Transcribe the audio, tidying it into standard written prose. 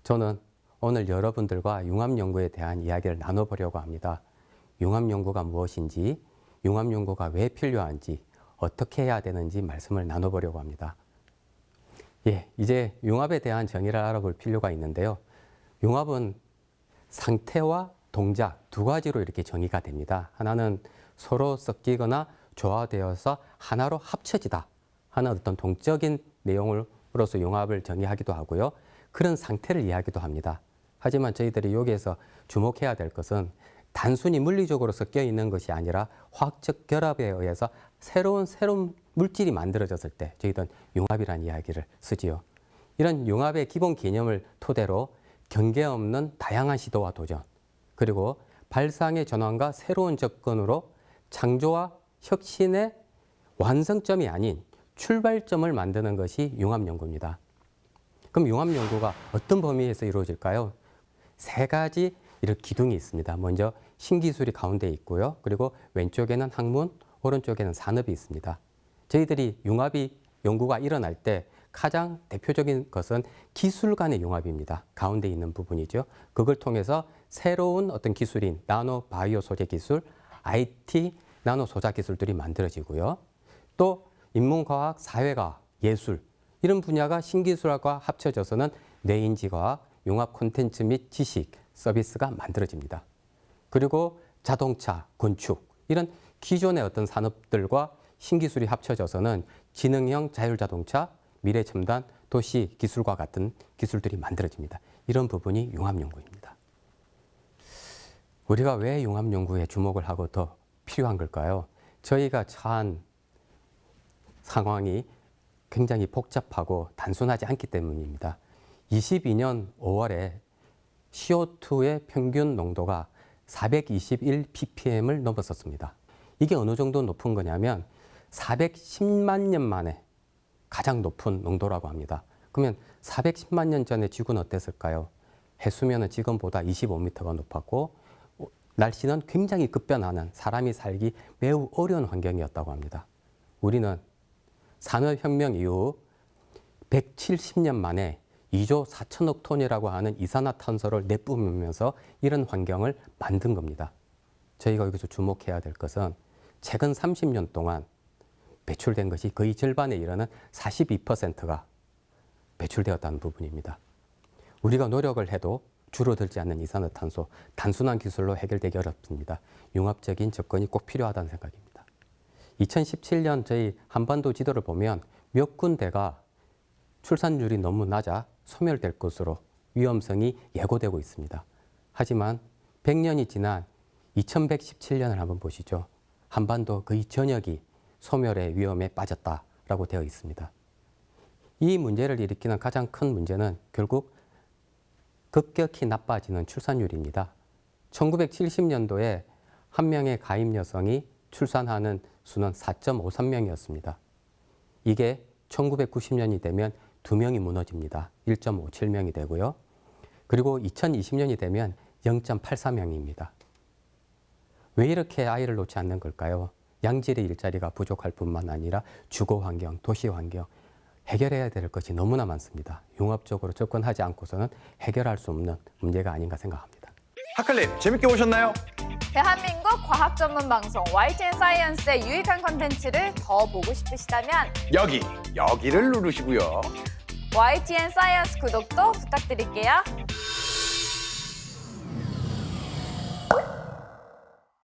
저는 오늘 여러분들과 융합연구에 대한 이야기를 나눠보려고 합니다. 융합연구가 무엇인지, 융합연구가 왜 필요한지, 어떻게 해야 되는지 말씀을 나눠보려고 합니다. 이제 융합에 대한 정의를 알아볼 필요가 있는데요. 융합은 상태와 동작 두 가지로 이렇게 정의가 됩니다. 하나는 서로 섞이거나 조화되어서 하나로 합쳐지다 하는 어떤 동적인 내용으로서 융합을 정의하기도 하고요. 그런 상태를 이해하기도 합니다. 하지만 저희들이 여기에서 주목해야 될 것은 단순히 물리적으로 섞여 있는 것이 아니라 화학적 결합에 의해서 새로운 물질이 만들어졌을 때 저희들은 융합이라는 이야기를 쓰지요. 이런 융합의 기본 개념을 토대로 경계 없는 다양한 시도와 도전, 그리고 발상의 전환과 새로운 접근으로 창조와 혁신의 완성점이 아닌 출발점을 만드는 것이 융합연구입니다. 그럼 융합연구가 어떤 범위에서 이루어질까요? 세 가지 이런 기둥이 있습니다. 먼저 신기술이 가운데 있고요. 그리고 왼쪽에는 학문, 오른쪽에는 산업이 있습니다. 저희들이 연구가 일어날 때 가장 대표적인 것은 기술 간의 융합입니다. 가운데 있는 부분이죠. 그걸 통해서 새로운 어떤 기술인 나노 바이오 소재 기술, IT 나노 소자 기술들이 만들어지고요. 또 인문과학, 사회과학, 예술 이런 분야가 신기술과 합쳐져서는 뇌인지과학, 융합 콘텐츠 및 지식, 서비스가 만들어집니다. 그리고 자동차, 건축 이런 기존의 어떤 산업들과 신기술이 합쳐져서는 지능형 자율자동차, 미래첨단, 도시 기술과 같은 기술들이 만들어집니다. 이런 부분이 융합연구입니다. 우리가 왜 융합연구에 주목을 하고 더 필요한 걸까요? 저희가 처한 상황이 굉장히 복잡하고 단순하지 않기 때문입니다. 22년 5월에 CO2의 평균 농도가 421 ppm을 넘었었습니다. 이게 어느 정도 높은 거냐면 410만 년 만에 가장 높은 농도라고 합니다. 그러면 410만 년 전에 지구는 어땠을까요? 해수면은 지금보다 25m가 높았고 날씨는 굉장히 급변하는 사람이 살기 매우 어려운 환경이었다고 합니다. 우리는 산업혁명 이후 170년 만에 2조 4천억 톤이라고 하는 이산화탄소를 내뿜으면서 이런 환경을 만든 겁니다. 저희가 여기서 주목해야 될 것은 최근 30년 동안 배출된 것이 거의 절반에 이르는 42%가 배출되었다는 부분입니다. 우리가 노력을 해도 줄어들지 않는 이산화탄소, 단순한 기술로 해결되기 어렵습니다. 융합적인 접근이 꼭 필요하다는 생각입니다. 2017년 저희 한반도 지도를 보면 몇 군데가 출산율이 너무 낮아 소멸될 것으로 위험성이 예고되고 있습니다. 하지만 100년이 지난 2117년을 한번 보시죠. 한반도 거의 전역이 소멸의 위험에 빠졌다라고 되어 있습니다. 이 문제를 일으키는 가장 큰 문제는 결국 급격히 나빠지는 출산율입니다. 1970년도에 한 명의 가임 여성이 출산하는 수는 4.53명이었습니다. 이게 1990년이 되면 2명이 무너집니다. 1.57명이 되고요. 그리고 2020년이 되면 0.84명입니다. 왜 이렇게 아이를 놓지 않는 걸까요? 양질의 일자리가 부족할 뿐만 아니라 주거 환경, 도시 환경, 해결해야 될 것이 너무나 많습니다. 융합적으로 접근하지 않고서는 해결할 수 없는 문제가 아닌가 생각합니다. 하클립 재밌게 보셨나요? 대한민국 과학 전문 방송 YTN 사이언스의 유익한 콘텐츠를 더 보고 싶으시다면 여기를 누르시고요. YTN 사이언스 구독도 부탁드릴게요.